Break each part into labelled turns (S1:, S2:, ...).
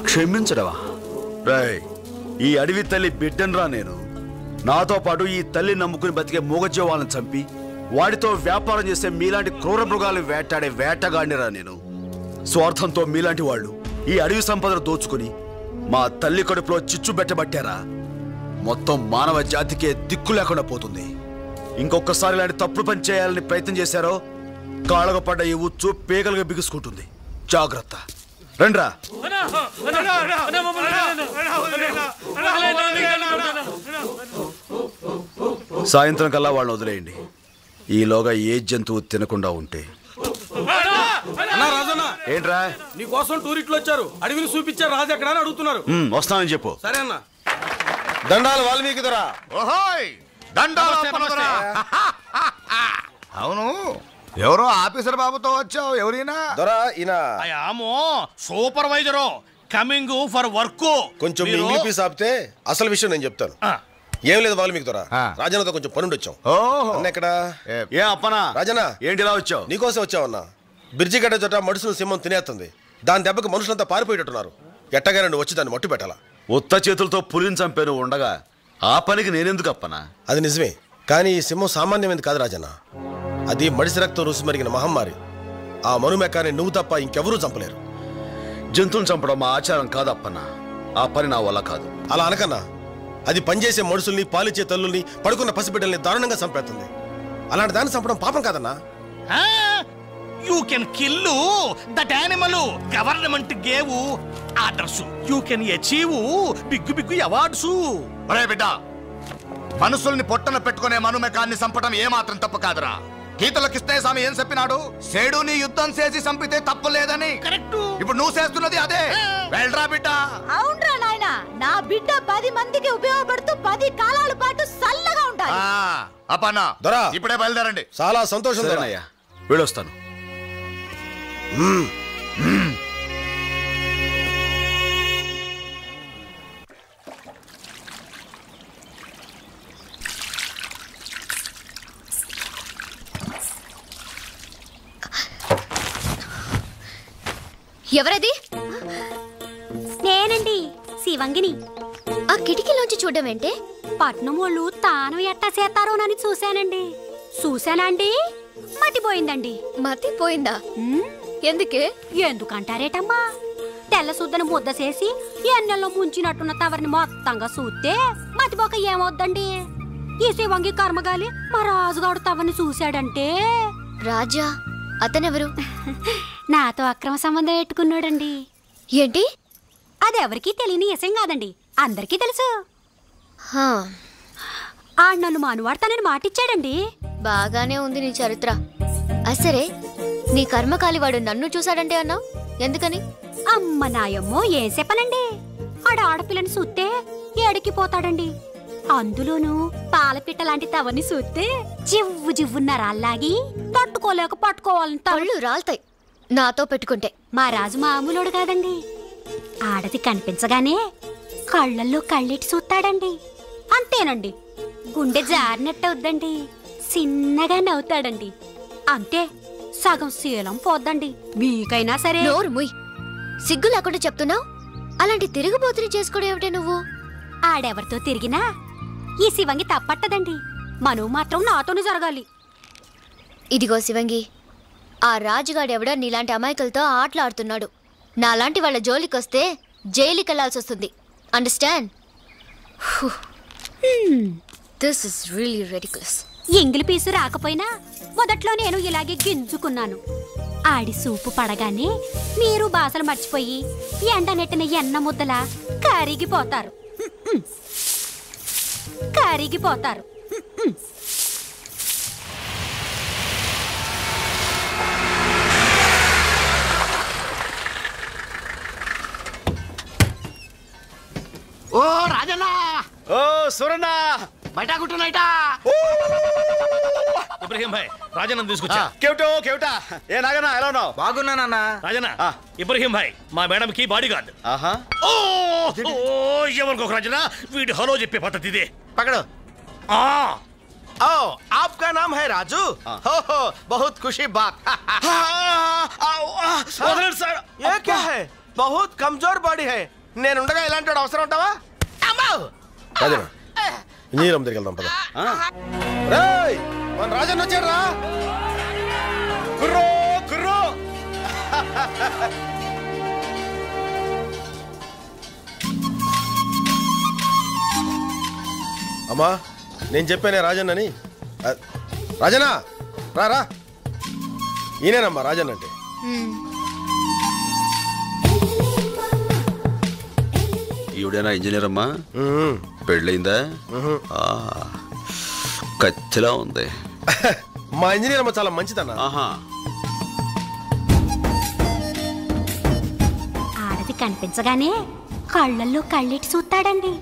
S1: క్షమించడవా రాయ్? ఈ అడవి తల్లి బిడ్డనరా నేను. నాతో పాటు ఈ తల్లి నమ్ముకుని బతికే మూగజీవాలను చంపి వాటితో వ్యాపారం చేసే మీలాంటి క్రూర మృగాలు వేటాడే వేటగాడిరా నేను. స్వార్థంతో మీలాంటి వాళ్ళు ఈ అడవి సంపదను దోచుకుని మా తల్లి కడుపులో చిచ్చు పెట్టబట్టారా మొత్తం మానవ జాతికే దిక్కు లేకుండా పోతుంది. ఇంకొకసారి ఇలాంటి తప్పుడు పని చేయాలని ప్రయత్నం చేశారో కాళ్ళకు పడ్డ ఈ ఉచ్చు పేగలుగా బిగుసుకుంటుంది. జాగ్రత్త. రండ్రా. సాయంత్రం కల్లా వాళ్ళని వదిలేయండి. ఈలోగా ఏ జంతువు తినకుండా ఉంటే. ఏంట్రా?
S2: నీకోసం టూరిస్టులు వచ్చారు, అడవిని చూపించారు, రాజు ఎక్కడ అని అడుగుతున్నారు.
S1: వస్తానని చెప్పు.
S2: సరే అన్న.
S3: దండాలు వాల్మీకి దొరా.
S4: అవును, ఎవరో ఆఫీసర్ బాబుతో వచ్చావు. ఎవరైనా?
S3: దొరా ఈయన
S5: సూపర్వైజరు కమింగ్ ఫర్ వర్క్.
S3: కొంచెం ఇంగ్లీష్ ఆపితే అసలు విషయం నేను చెప్తాను. ఏం లేదు వాల్మీకి దొరా, రాజన్నతో కొంచెం పనుండి వచ్చాం. అన్న ఎక్కడ?
S1: ఏ అప్పనా?
S3: రాజన్న
S1: ఏంటి ఇలా వచ్చావు?
S3: నీకోసం వచ్చావన్నా. బ్రిడ్జి గడ్డ చోట మడుసులు సింహం తినేస్తుంది. దాని దెబ్బకి మనుషులంతా పారిపోయేటట్టున్నారు. ఎట్టగా నువ్వు వచ్చి దాన్ని మట్టు పెట్టాలా?
S1: ఉత్త చేతులతో పులిని చంపాను ఉండగా ఆ పనికి నేనెందుకు అప్పనా?
S3: అది నిజమే, కానీ ఈ సింహం సామాన్యమైనది కాదు రాజన్న. అది మడిసి రక్తం రుసి మరిగిన మహమ్మారి. ఆ మనుమెక్కాన్ని నువ్వు తప్ప ఇంకెవరూ చంపలేరు.
S1: జంతువులు చంపడం మా ఆచారం కాదప్పన్నా. ఆ పని నా వల్ల కాదు.
S3: అలా అనకన్నా. అది పనిచేసే మనుషుల్ని, పాలిచ్చే తల్లుల్ని, పడుకున్న పసిబిడ్డల్ని దారుణంగా చంపేస్తుంది. అలాంటి దాన్ని చంపడం పాపం కాదన్నా.
S5: You can kill that animal. Government gave orders. You can achieve big big awards.
S4: ఒరే బిడ్డ, మనుషుల్ని పొట్టన పెట్టుకునే మనుమెకాన్ని చంపడం ఏమాత్రం తప్పు కాదురా. గీతలో కృష్ణస్వామి ఏం చెప్పినాడు? సేడుని యుద్ధం చేసి చంపితే తప్పు లేదని.
S5: కరెక్ట్.
S4: ఇప్పుడు నువ్వు చేస్తున్నది అదే. వెళ్ళరా బిడ్డ.
S6: అవునరా నాయనా, నా బిడ్డ 10 మందికి ఉపయోగపడుతూ 10 కాలాల పాటు చల్లగా ఉండాలి.
S4: అప్పన్నా
S3: దొరా,
S4: ఇప్పుడే బయలుదేరండి.
S3: చాలా సంతోషం.
S1: వెళ్ళొస్తాను.
S6: ఎవరది?
S7: నేనండి, శివంగిని.
S6: ఆ కిటికీలోంచి చూడడం ఏంటే?
S7: పట్నం వాళ్ళు తాను ఎట్టా చేస్తారోనని చూశానండి. చూశానండి, మతిపోయిందండి.
S6: మతిపోయిందా? ఎందుకే?
S7: ఎందుకంటారేటమ్మా? తెల్ల సుద్దను ముద్ద చేసి ఎన్నెల్లో ముంచినట్టున్న తవరిని మొత్తంగా చూస్తే మతిపోక ఏమవుద్దండి? ఈ శివంగి కర్మగాలి మా రాజుగాడు తవరిని చూశాడంటే.
S6: రాజా? అతనెవరు?
S7: నాతో అక్రమ సంబంధం పెట్టుకున్నాడండి.
S6: ఏంటి?
S7: అదెవరికి తెలియని విషయం కాదండి, అందరికీ తెలుసు. ఆడు నన్ను మానువాడతానని మాటిచ్చాడండి.
S6: బాగానే ఉంది నీ చరిత్ర. అసరే, నీ కర్మకాలివాడు నన్ను చూశాడంటే అన్నావు, ఎందుకని?
S7: అమ్మ నాయమ్మో, ఏం చెప్పనండి. ఆడ ఆడపిల్లని చూస్తే ఏడికిపోతాడండి. అందులోనూ పాలపిట్ట లాంటి తవని చూస్తే జివ్వు జివ్వున్నారాల్లాగి తట్టుకోలేక పట్టుకోవాలని
S6: తళ్ళు రాల్తాయి నాతో పెట్టుకుంటే.
S7: మా రాజు మామూలుడు కాదండి. ఆడది కనిపించగానే కళ్ళల్లో కళ్ళెట్టి చూస్తాడండి. అంతేనండి, గుండె జారినట్టవుద్దండి. చిన్నగా నవ్వుతాడండి. అంతే, సగం శీలం పోద్దండి. మీకైనా సరే.
S6: నోరు ముయ్, సిగ్గు లేకుండా చెప్తున్నావు. అలాంటి తిరుగుబోతుని చేసుకోవడం ఏమిటే నువ్వు?
S7: ఆడెవరితో తిరిగినా ఈ శివంగి తప్పట్టదండి. మనవు మాత్రం నాతోనే జరగాలి.
S6: ఇదిగో శివంగి, ఆ రాజుగాడెవడో నీలాంటి అమాయకులతో ఆటలాడుతున్నాడు. నాలాంటి వాళ్ళ జోలికొస్తే జైలుకి వెళ్లాల్సి వస్తుంది. Understand? This is really ridiculous.
S7: ఎంగిలి పీసు రాకపోయినా మొదట్లో నేను ఇలాగే గింజుకున్నాను. ఆడి సూపు పడగానే మీరు బాసలు మర్చిపోయి ఎండ నెట్టిన ఎన్న ముద్దలా కరిగిపోతారు. కరిగిపోతారు.
S5: ఓ రాజన్న,
S1: ఓ సురన్న
S5: బయట కుట్టునైటా ఇబ్రహీం భాయ్ రాజన్న తీసుకొచ్చా.
S1: కేవటా ఏ నాగనా ఎలా ఉన్నావు?
S2: బాగున్నానన్నా.
S5: రాజన్న ఇబ్రహీం భాయ్ మా మేడం కి బాడీ గార్డ్.
S1: ఆహా
S5: ఎవరికొక రాజన్న వీడు హలో చెప్పే పద్ధతి ఇదే.
S3: पकड़ो। आओ, आपका नाम है राजू? हो बहुत खुशी बात।
S1: సార్
S3: ये क्या है? बहुत कमजोर बॉडी है। నేనుండగా ఇలాంటి వాడు అవసరం ఉంటావా? రాజన్న ఇంజనీరం దగ్గరికి వెళ్దాం పద. రేయ్ మన రాజన్న వచ్చాడు రా.
S1: కుర్రో కుర్రో
S3: అమ్మా నేను చెప్పానే రాజన్నని. రాజన్న రా రా. ఈయనేనమ్మా రాజన్న అంటే.
S1: ఈవిడేనా ఇంజనీర్ అమ్మా? పెళ్ళయిందా? కచ్చిలా ఉంది.
S3: మా ఇంజనీర్ అమ్మ చాలా మంచిదన్న.
S1: ఆహా
S7: ఆడది కనిపించగానే కళ్ళల్లో కళ్ళెట్టి చూస్తాడండి.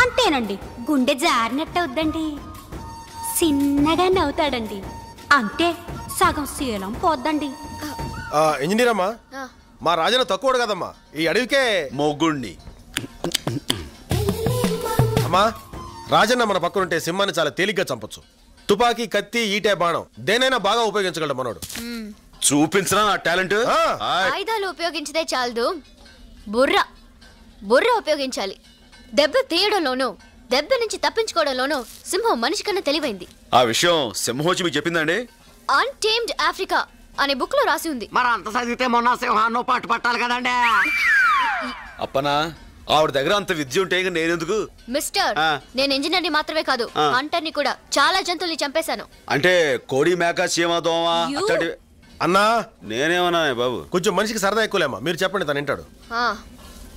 S7: అంతేనండి, గుండె జారినట్టు అవుద్దండి. చిన్నగా నవ్వుతాడండి. అంతే, సగం శీలం పోద్దండి.
S3: ఇంజనీర్ అమ్మా మా రాజన్న తక్కువడు కదమ్మా, ఈ అడవికే
S1: మొగ్గుణ్ణి.
S3: అమ్మా రాజన్న మన పక్కనుంటే సింహాన్ని చాలా తేలిగ్గా చంపొచ్చు. తుపాకీ, కత్తి, ఈటే, బాణం దేనైనా బాగా ఉపయోగించగలడు మనోడు.
S1: చూపించరా నా టాలెంట్.
S6: ఆయుధాలు ఉపయోగించితే చాలదు, బుర్ర ఉపయోగించాలి. దెబ్బ తీయడంలోనూ దెబ్బ నుంచి తప్పించుకోవడంలోనూ సింహం మనిషి కన్నా తెలివైంది.
S1: ఆ విషయం సింహోచి మీకు చెప్పిందండి?
S6: అన్టేమ్డ్ ఆఫ్రికా అనే బుక్ లో రాసి ఉంది.
S8: మరి అంత చదివితే మొన్న సింహాన్నో పాటు పట్టాలి కదండి.
S1: అప్పనా ఆవిడ దగ్గర అంత విద్య ఉంటే నేనెందుకు?
S6: మిస్టర్, నేను ఇంజనీర్ ని మాత్రమే కాదు హంటర్ ని కూడా. చాలా జంతువుల్ని చంపేశాను.
S1: అంటే కోడి, మేక, చీమ, దోమ అట్లాంటి.
S3: అన్నా
S1: నేనేమన్నా బాబు?
S3: కొంచెం మనిషికి సరదా ఎక్కువలేమ్మా, మీరు చెప్పండి తను వింటాడు.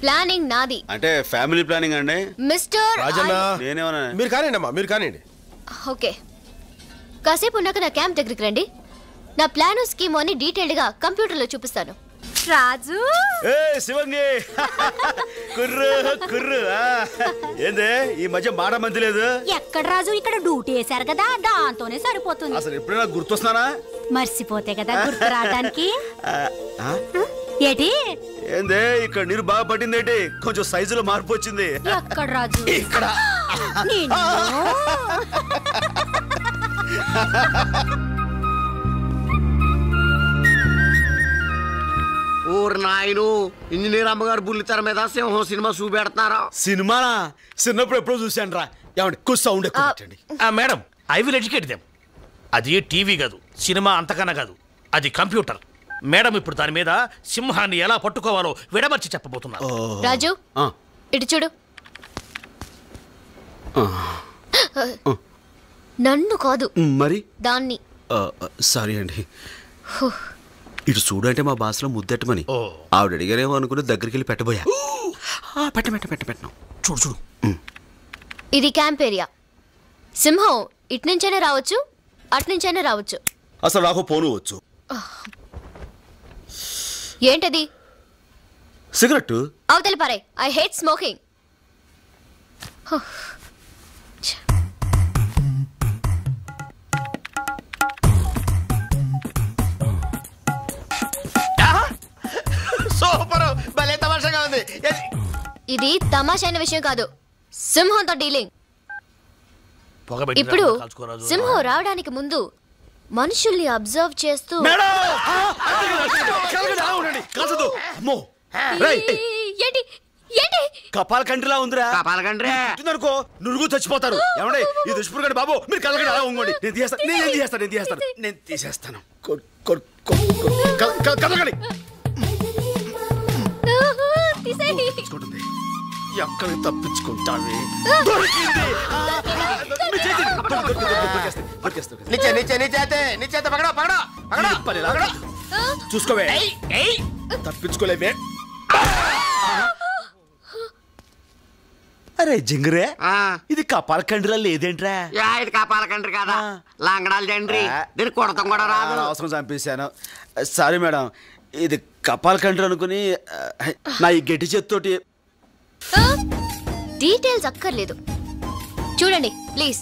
S6: ప్లానింగ్ నాది.
S1: అంటే ఫ్యామిలీ ప్లానింగ్ అండి
S6: మిస్టర్.
S3: రాజన్న
S1: నేనేమన్నా?
S3: మీరు కానివ్వండి అమ్మా, మీరు కానివ్వండి.
S6: ఓకే, కాసేపు ఉన్నాక నా క్యాంప్ దగ్గరికి రండి. నా ప్లాను స్కీమ్ అని డీటెయిల్డ్ గా కంప్యూటర్ లో చూపిస్తాను.
S7: రాజు
S1: శివంగి కుర్రు కుర్రు ఏందే ఈ మధ్య మాట మంది లేదు?
S7: ఎక్కడ రాజు, ఇక్కడ డ్యూటీ వేశారు కదా, దాంతోనే సరిపోతుంది.
S1: అసలు ఎప్పుడైనా గుర్తొస్తున్నానా?
S7: మర్చిపోతే కదా గుర్తు రావడానికి. ఏటి
S1: ఏందే ఇక్కడ నీరు బాగా పట్టిందేంటి? కొంచెం సైజులో మార్పు వచ్చింది.
S7: ఎక్కడ రాజు?
S1: ఇక్కడ.
S8: ఊరు నాయను, ఇంజనీర్ అమ్మగారు బుల్లితెర మీద సింహం సినిమా చూపెడుతున్నారా?
S1: సినిమానా? చిన్నప్పుడు ఎప్పుడో చూశాను రా. ఏమండి కొంచెం సౌండ్ ఎక్కువ పెట్టండి.
S5: Madam I will educate them. అది టీవీ కాదు, సినిమా అంతకన్నా కాదు, అది కంప్యూటర్. మేడం ఇప్పుడు దాని మీద సింహాన్ని ఎలా పట్టుకోవాలో విడమర్చి చెప్పబోతున్నారు.
S6: రాజు ఇటు చూడు. నన్ను కాదు
S1: మరి
S6: దాన్ని.
S1: సారీ అండి. ఇటు చూడు అంటే మా భాషలో ముద్దెట్టమని ఆవిడ అడిగారేమో అనుకుని దగ్గరికి వెళ్ళి పెట్టబోయా. పెట్టను.
S5: చూడు చూడు,
S6: ఇది క్యాంప్ ఏరియా. సింహం ఇటు నుంచైనా రావచ్చు, అటు నుంచైనా రావచ్చు.
S1: అసలు నాకు పోను వచ్చు.
S6: ఏంటది?
S1: సిగరెట్.
S6: అవతలి పారే. I hate smoking.
S3: సూపర్, భలే తమాషాగా ఉంది.
S6: ఇది తమాషైన విషయం కాదు, సింహంతో డీలింగ్. ఇప్పుడు సింహం రావడానికి ముందు మనుషుల్ని అబ్జర్వ్ చేస్తూ ఏంటి ఏంటి
S1: కపాల కంట్రీలా ఉందిరా.
S8: కపాల కంట్రీ
S1: అనుకో నురుగు చచ్చిపోతారు. ఏమండి ఈ దుష్పురుగండి బాబు, మీరు కలగండి అలా ఉంగండి. నేను తీసేస్తాను. కలగండి. ఎక్కడికి తప్పించుకుంటావి? చూసుకోవే, తప్పించుకోలేవే. అరే జింగరే, ఇది కపాల కండ్రిలా లేదేంట్రా?
S8: ఇది కపాల కంట్రీ కదా, లాంగడాలు తండ్రి. దీన్ని కొడతాం కూడా రాదు.
S1: అవసరం చంపేశాను. సారీ మేడం, ఇది కపాల కండ్రి అనుకుని నా ఈ గట్టి చేత్తోటి
S6: డీటెయిల్స్ అక్కర్లేదు. చూడండి ప్లీజ్.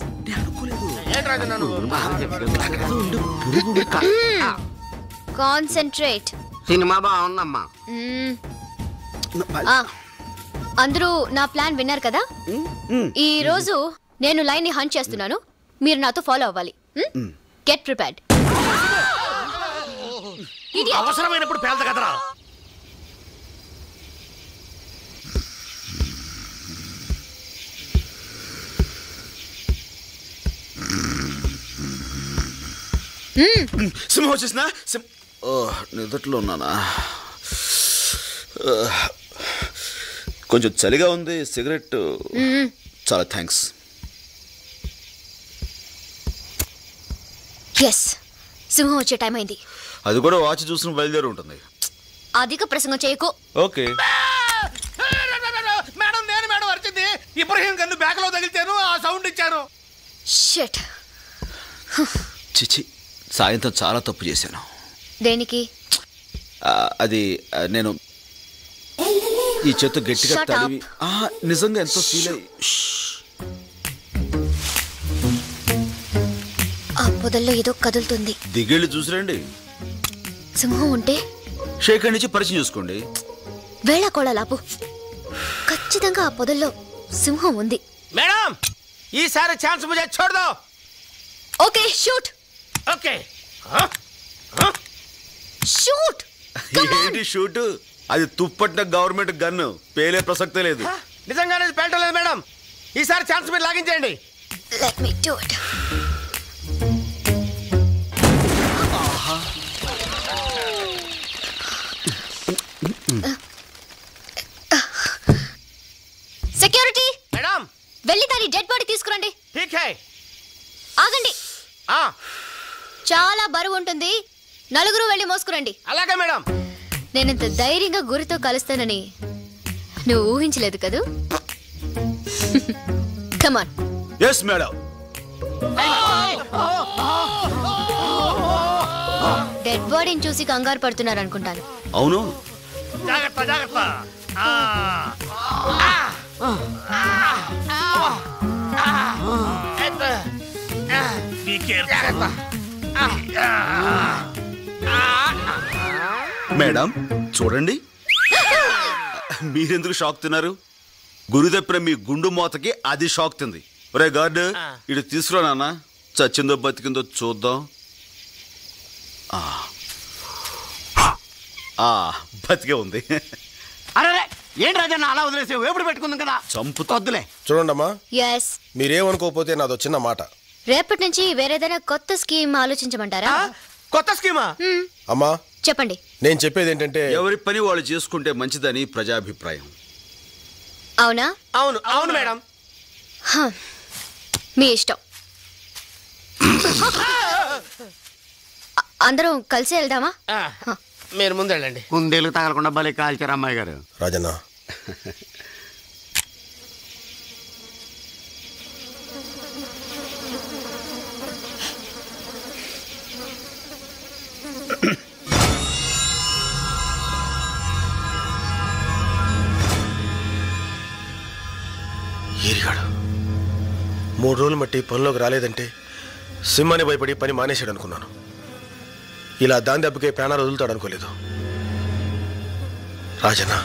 S6: కాన్సంట్రేట్.
S8: సినిమా బాగుందమ్మా.
S6: అందరూ నా ప్లాన్ విన్నారు కదా? ఈ రోజు నేను లైన్ ని హంట్ చేస్తున్నాను, మీరు నాతో ఫాలో అవ్వాలి. Get prepared.
S5: అవసరమైనప్పుడు పేల్త కదరా.
S1: సింహం వచ్చేసినా? నిద్రలో ఉన్నానా? కొంచెం చలిగా ఉంది. సిగరెట్. చాలా థ్యాంక్స్.
S6: ఎస్, సింహం వచ్చే టైం అయింది.
S1: అది కూడా వాచ్ చూసిన బయలుదేరి ఉంటుంది.
S6: అధిక ప్రసంగం చేయకు.
S1: ఓకే
S5: మేడం, నేను మేడం వచ్చింది. ఇబ్రహీం గన్ను బ్యాక్ లో తగిలిచాను, ఆ సౌండ్ ఇచ్చాను.
S6: షిట్.
S1: చిచి, సాయంత్రం చాలా తప్పు చేశాను.
S6: దేనికి?
S1: అది నేను ఈ చేత్తో గట్టిగా తడివి నిజంగా ఎంతో ఫీల్ అయ్యి.
S6: ఆ పొదల్లో ఏదో కదులుతుంది.
S1: దిగేళ్ళు చూసిరండి.
S6: సింహం ఉంటే
S1: షేక్ నుంచి పరిచయం చూసుకోండి.
S6: వేళ కోళలాపు. ఖచ్చితంగా ఆ పొదల్లో సింహం ఉంది.
S3: మేడం, ఈసారి ఛాన్స్ ముझे छोड़ दो.
S6: Okay, shoot.
S5: Okay,
S6: shoot.
S1: ఏంటి షూట్? అది తుప్పట్టిన గవర్నమెంట్ గన్ను, పేలే ప్రసక్తే లేదు.
S3: నిజంగానే పేల్టలేదు మేడం. ఈసారి ఛాన్స్ మీరు లాగించేయండి.
S6: Let me do it. Security
S3: madam,
S6: వెళ్ళి దాని డెడ్ బాడీ తీసుకురండి.
S3: ఠీక్ హై.
S6: ఆగండి. చాలా బరువు ఉంటుంది, నలుగురు వెళ్ళి మోసుకురండి.
S3: అలాగే మేడం.
S6: నేనంత ధైర్యంగా గురితో కలుస్తానని నువ్వు ఊహించలేదు కదూ? కమాన్.
S1: Yes madam.
S6: డెడ్ బాడీని చూసి కంగారు పడుతున్నారు అనుకుంటాను.
S1: అవును.
S5: జాగ్రత్త జాగ్రత్త.
S1: మేడం చూడండి. మీరెందుకు షాక్ తిన్నారు? గురి తప్పిన మీ గుండు మోతకి అది షాక్ తింది. ఒరే గార్డ్, ఇటు తీసుకురా నాన్న, చచ్చిందో బతికిందో చూద్దాం. బతికే ఉంది.
S8: అరే ఏంటి రాజన్న అలా వదిలేసి వేపుడు పెట్టుకుందాం కదా.
S1: చంపుతొద్దులే.
S3: చూడండమ్మా,
S6: ఎస్.
S3: మీరేమనుకోకపోతే నాదో చిన్న మాట.
S6: రేపటి నుంచి వేరేదైనా కొత్త స్కీమ్ ఆలోచించమంటారా?
S3: కొత్త స్కీమా? అమ్మా
S6: చెప్పండి.
S3: నేను చెప్పేది ఏంటంటే,
S1: ఎవరి పని వాళ్ళు చేసుకుంటే మంచిదని ప్రజాభిప్రాయం.
S6: అవునా?
S3: అవును అవును మేడం.
S6: మీ ఇష్టం. అందరం కలిసి వెళ్దామా?
S3: మీరు ముందు వెళ్ళండి.
S8: కుందేలు తగలకుండా భలే కాల్చారు అమ్మాయి గారు.
S3: రాజన్న, ఏరిగాడు 3 రోజులు మట్టి పనిలోకి రాలేదంటే సింహాన్ని భయపడి పని మానేశాడు అనుకున్నాను. ఇలా దాని దెబ్బకే ప్రాణాలు వదులుతాడు అనుకోలేదు. రాజన్న,